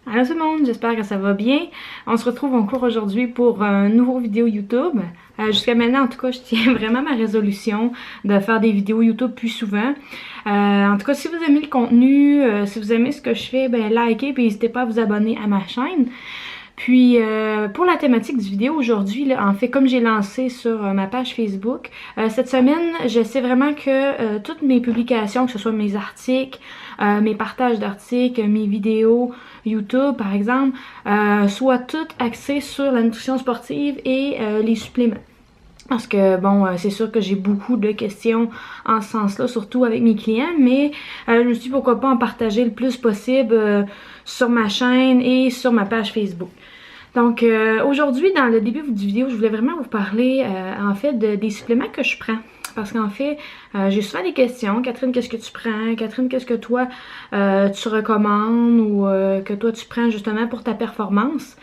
Allô tout le monde, j'espère que ça va bien. On se retrouve en cours aujourd'hui pour une nouvelle vidéo YouTube. Jusqu'à maintenant, en tout cas, je tiens vraiment ma résolution de faire des vidéos YouTube plus souvent. En tout cas, si vous aimez le contenu, si vous aimez ce que je fais, ben likez et n'hésitez pas à vous abonner à ma chaîne. Puis pour la thématique du vidéo aujourd'hui, en fait, comme j'ai lancé sur ma page Facebook, cette semaine, j'essaie vraiment que toutes mes publications, que ce soit mes articles, mes partages d'articles, mes vidéos YouTube par exemple, soient toutes axées sur la nutrition sportive et les suppléments. Parce que, bon, c'est sûr que j'ai beaucoup de questions en ce sens-là, surtout avec mes clients, mais je me suis dit pourquoi pas en partager le plus possible sur ma chaîne et sur ma page Facebook. Donc, aujourd'hui, dans le début du vidéo, je voulais vraiment vous parler, en fait, des suppléments que je prends. Parce qu'en fait, j'ai souvent des questions. Catherine, qu'est-ce que tu prends? Catherine, qu'est-ce que toi, tu recommandes ou que toi, tu prends justement pour ta performance?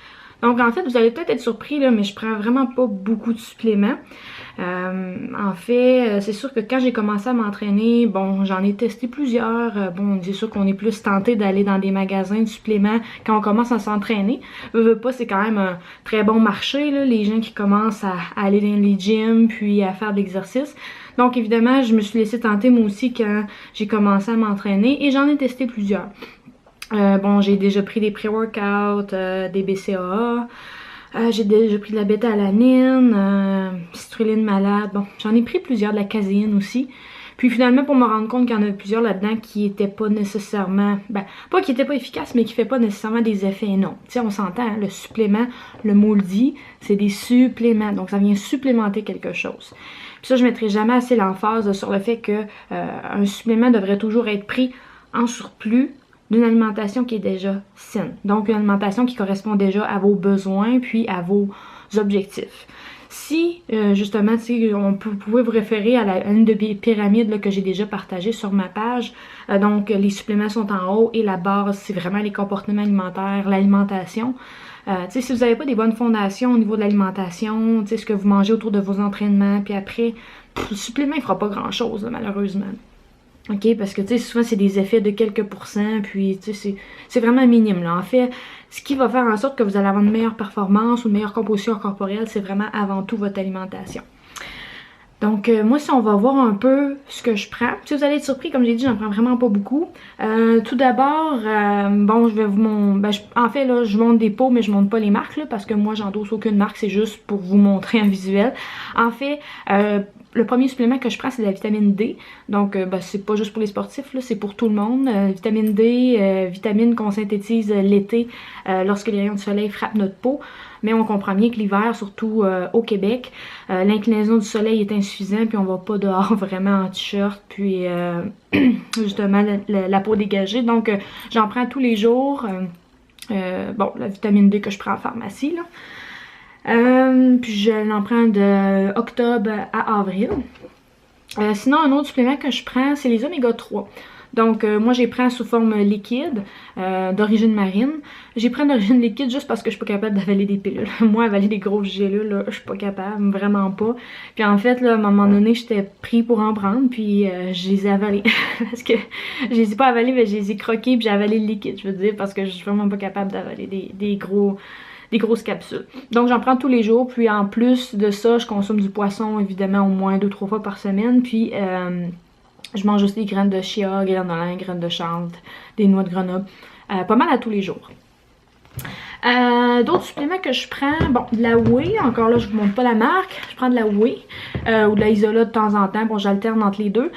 Donc, en fait, vous allez peut-être être surpris, là, mais je prends vraiment pas beaucoup de suppléments. En fait, c'est sûr que quand j'ai commencé à m'entraîner, bon, j'en ai testé plusieurs. Bon, c'est sûr qu'on est plus tenté d'aller dans des magasins de suppléments quand on commence à s'entraîner. Veux pas, c'est quand même un très bon marché, là, les gens qui commencent à aller dans les gyms puis à faire de l'exercice. Donc, évidemment, je me suis laissée tenter moi aussi quand j'ai commencé à m'entraîner et j'en ai testé plusieurs. Bon, j'ai déjà pris des pré-workouts, des BCAA, j'ai déjà pris de la bêta-alanine, citrulline malade, bon, j'en ai pris plusieurs, de la caséine aussi. Puis finalement, pour me rendre compte qu'il y en a plusieurs là-dedans qui étaient pas nécessairement, ben, pas qui étaient pas efficaces, mais qui fait pas nécessairement des effets non. Tu sais, on s'entend, hein, le supplément, le mot le dit, c'est des suppléments, donc ça vient supplémenter quelque chose. Puis ça, je mettrai jamais assez l'emphase sur le fait que un supplément devrait toujours être pris en surplus d'une alimentation qui est déjà saine. Donc, une alimentation qui correspond déjà à vos besoins puis à vos objectifs. Si, justement, vous pouvez vous référer à une de mes pyramides là, que j'ai déjà partagée sur ma page. Donc, les suppléments sont en haut et la base, c'est vraiment les comportements alimentaires, l'alimentation. Si vous n'avez pas des bonnes fondations au niveau de l'alimentation, ce que vous mangez autour de vos entraînements, puis après, le supplément, il fera pas grand-chose, là, malheureusement. OK, parce que, tu sais, souvent, c'est des effets de quelques pourcents, puis, tu sais, c'est vraiment minime, là. En fait, ce qui va faire en sorte que vous allez avoir une meilleure performance ou une meilleure composition corporelle, c'est vraiment avant tout votre alimentation. Donc, moi, si on va voir un peu ce que je prends, si vous allez être surpris, comme j'ai dit, j'en prends vraiment pas beaucoup. Tout d'abord, bon, je vais vous montrer, en fait, là, je montre des pots, mais je montre pas les marques, là, parce que moi, j'endosse aucune marque, c'est juste pour vous montrer en visuel. En fait, le premier supplément que je prends, c'est de la vitamine D. Donc, c'est pas juste pour les sportifs, là, c'est pour tout le monde. Vitamine D, vitamine qu'on synthétise l'été lorsque les rayons du soleil frappent notre peau. Mais on comprend bien que l'hiver, surtout au Québec, l'inclinaison du soleil est insuffisante, puis on va pas dehors vraiment en t-shirt, puis justement la peau dégagée. Donc, j'en prends tous les jours. Bon, la vitamine D que je prends en pharmacie, là. Puis je l'en prends de octobre à avril. Sinon, un autre supplément que je prends, c'est les oméga 3. Donc, moi, je les prends sous forme liquide, d'origine marine. J'y prends d'origine liquide juste parce que je suis pas capable d'avaler des pilules. Moi, avaler des grosses gélules, là, je suis pas capable, vraiment pas. Puis en fait, là, à un moment donné, j'étais pris pour en prendre, puis je les ai avalés. Parce que je les ai pas avalés, mais je les ai croqués, puis j'ai avalé le liquide, je veux dire, parce que je suis vraiment pas capable d'avaler des grosses capsules. Donc j'en prends tous les jours, puis en plus de ça, je consomme du poisson évidemment au moins 2-3 fois par semaine, puis je mange aussi des graines de chia, graines de lin, graines de chanvre, des noix de Grenoble, pas mal à tous les jours. D'autres suppléments que je prends, bon, de la whey, encore là je vous montre pas la marque, je prends de la whey ou de la isola de temps en temps, bon j'alterne entre les deux.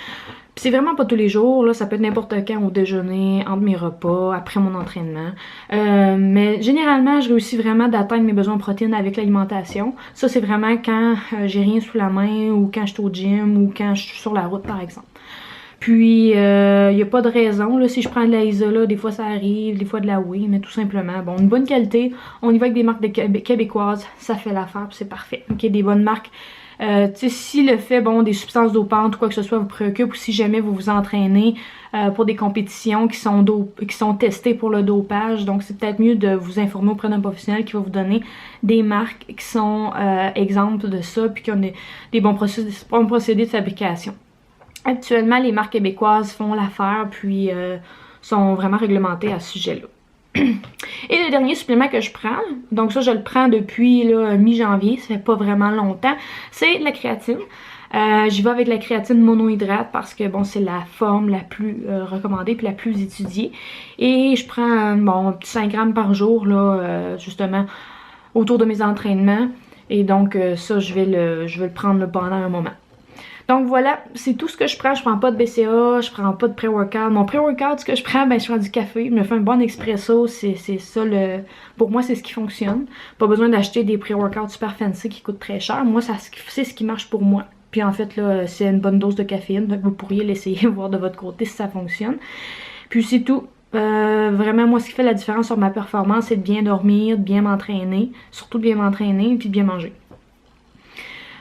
Puis c'est vraiment pas tous les jours, là, ça peut être n'importe quand au déjeuner, entre mes repas, après mon entraînement. Mais généralement, je réussis vraiment d'atteindre mes besoins en protéines avec l'alimentation. Ça, c'est vraiment quand j'ai rien sous la main ou quand je suis au gym ou quand je suis sur la route, par exemple. Puis, il n'y a pas de raison, là, si je prends de la Isola, des fois ça arrive, des fois de la whey, mais tout simplement, bon, une bonne qualité, on y va avec des marques québécoises, ça fait l'affaire, puis c'est parfait. OK, des bonnes marques. Tu sais, si le fait, bon, des substances dopantes ou quoi que ce soit vous préoccupe, ou si jamais vous vous entraînez pour des compétitions qui sont testées pour le dopage, donc c'est peut-être mieux de vous informer auprès d'un professionnel qui va vous donner des marques qui sont exemples de ça, puis qui ont des bons procédés de fabrication. Actuellement, les marques québécoises font l'affaire, puis sont vraiment réglementées à ce sujet-là. Et le dernier supplément que je prends, donc ça je le prends depuis mi-janvier, ça fait pas vraiment longtemps, c'est la créatine. J'y vais avec la créatine monohydrate parce que bon, c'est la forme la plus recommandée puis la plus étudiée. Et je prends bon, 5 grammes par jour là, justement autour de mes entraînements. Et donc ça, je vais le prendre là, pendant un moment. Donc voilà, c'est tout ce que je prends. Je prends pas de BCA, je prends pas de pré-workout. Mon pré-workout, ce que je prends, ben je prends du café. Je me fais un bon expresso, c'est ça le... Pour moi, c'est ce qui fonctionne. Pas besoin d'acheter des pré-workouts super fancy qui coûtent très cher. Moi, c'est ce qui marche pour moi. Puis en fait, là, c'est une bonne dose de caféine. Donc vous pourriez l'essayer, voir de votre côté si ça fonctionne. Puis c'est tout. Vraiment, moi, ce qui fait la différence sur ma performance, c'est de bien dormir, de bien m'entraîner. Surtout de bien m'entraîner, puis de bien manger.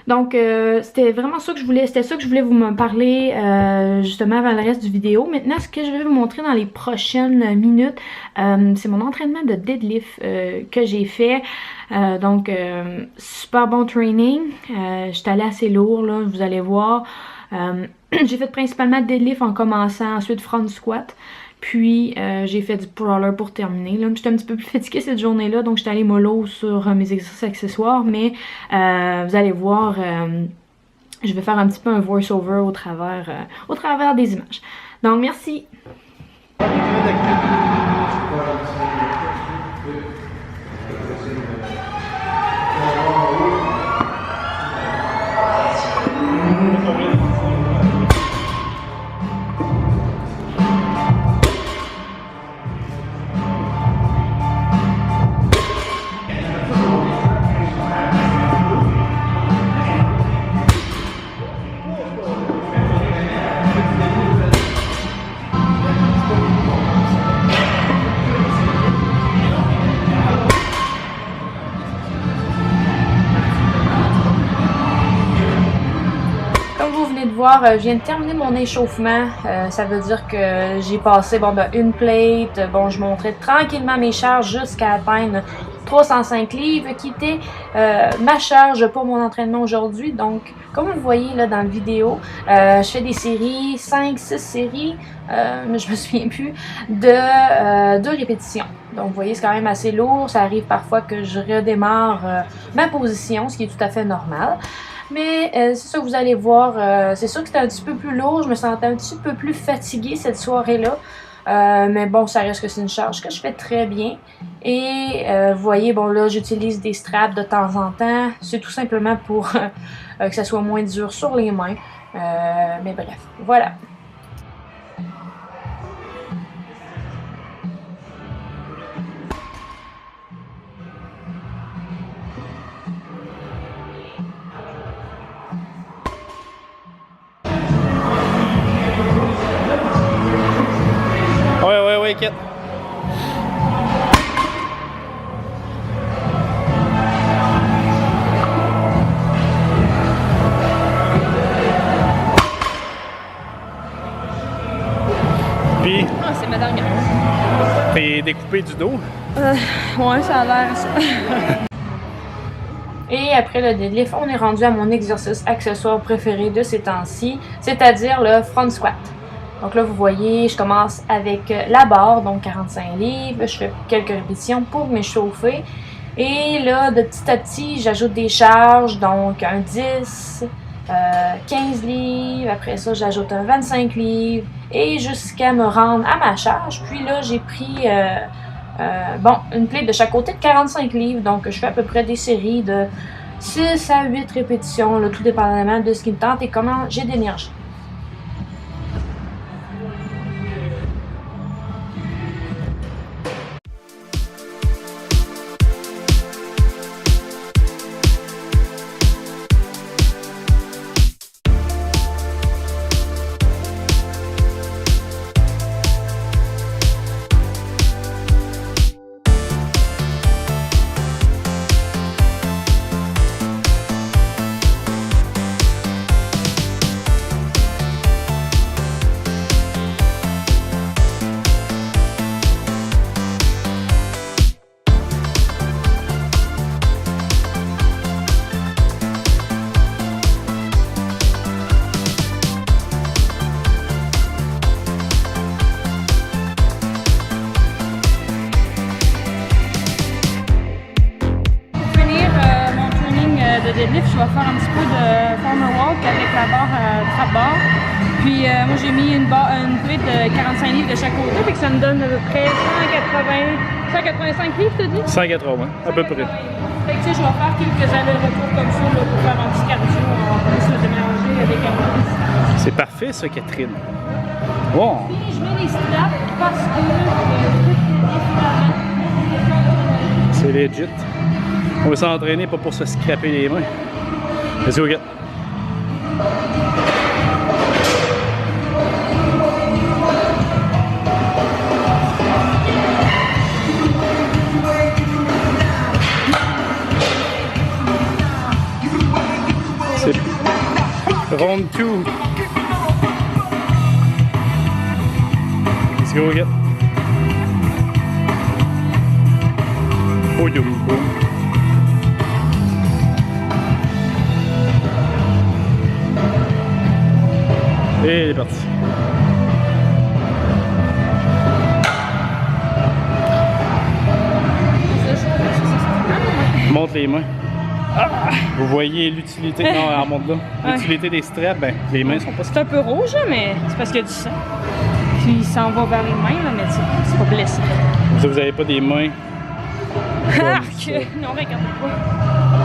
Donc, c'était vraiment ça que je voulais, c'était ça que je voulais vous parler justement avant le reste du vidéo. Maintenant, ce que je vais vous montrer dans les prochaines minutes, c'est mon entraînement de deadlift que j'ai fait. Donc, super bon training. J'étais allée assez lourd, là, vous allez voir. J'ai fait principalement deadlift en commençant, ensuite front squat. Puis j'ai fait du crawler pour terminer. J'étais un petit peu plus fatiguée cette journée-là, donc j'étais allée mollo sur mes exercices accessoires. Mais vous allez voir, je vais faire un petit peu un voice-over au travers des images. Donc merci! Voir, je viens de terminer mon échauffement, ça veut dire que j'ai passé bon, ben, une plate, bon je montrais tranquillement mes charges jusqu'à atteindre 305 livres qui était ma charge pour mon entraînement aujourd'hui. Donc comme vous le voyez là dans la vidéo, je fais des séries, 5-6 séries, mais je me souviens plus, de 2 répétitions. Donc vous voyez c'est quand même assez lourd, ça arrive parfois que je redémarre ma position, ce qui est tout à fait normal. Mais c'est ça que vous allez voir, c'est sûr que c'était un petit peu plus lourd, je me sentais un petit peu plus fatiguée cette soirée-là. Mais bon, ça reste que c'est une charge que je fais très bien. Et vous voyez, bon là, j'utilise des straps de temps en temps. C'est tout simplement pour que ça soit moins dur sur les mains. Mais bref, voilà. Ouais, Kit. Puis, c'est ma dernière. t'es découpé du dos? Ouais, ça a l'air ça. Et après le deadlift, on est rendu à mon exercice accessoire préféré de ces temps-ci, c'est-à-dire le front squat. Donc là, vous voyez, je commence avec la barre, donc 45 livres. Je fais quelques répétitions pour m'échauffer. Et là, de petit à petit, j'ajoute des charges, donc un 10, 15 livres. Après ça, j'ajoute un 25 livres. Et jusqu'à me rendre à ma charge. Puis là, j'ai pris bon, une plate de chaque côté de 45 livres. Donc, je fais à peu près des séries de 6 à 8 répétitions, là, tout dépendamment de ce qui me tente et comment j'ai d'énergie. deadlift, je vais faire un petit peu de farmer walk avec la barre trap bar. Puis moi j'ai mis une plate de 45 livres de chaque côté, puis que ça me donne à peu près 185 livres, t'as dit? 180, à peu près. Fait que tu sais, je vais faire quelques allers-retours comme ça là, pour faire un petit cardio en plus là, de mélanger avec un peu. C'est parfait ça, Catherine. Bon. Puis je mets les straps parce que C'est legit. On va s'entraîner pas pour se scraper les mains. Vas-y, regarde. C'est round 2. Let's go, regarde. Oh, yo. Et il est parti. Monte les mains. Ah! Vous voyez l'utilité, non, elle remonte là. L'utilité des straps, ben, les mains sont pas... c'est un peu rouge, là, mais c'est parce qu'il y a du sang. Puis il s'en va vers les mains, là, mais c'est pas blessé. Vous avez pas des mains. Arc! Non, mais regarde pas.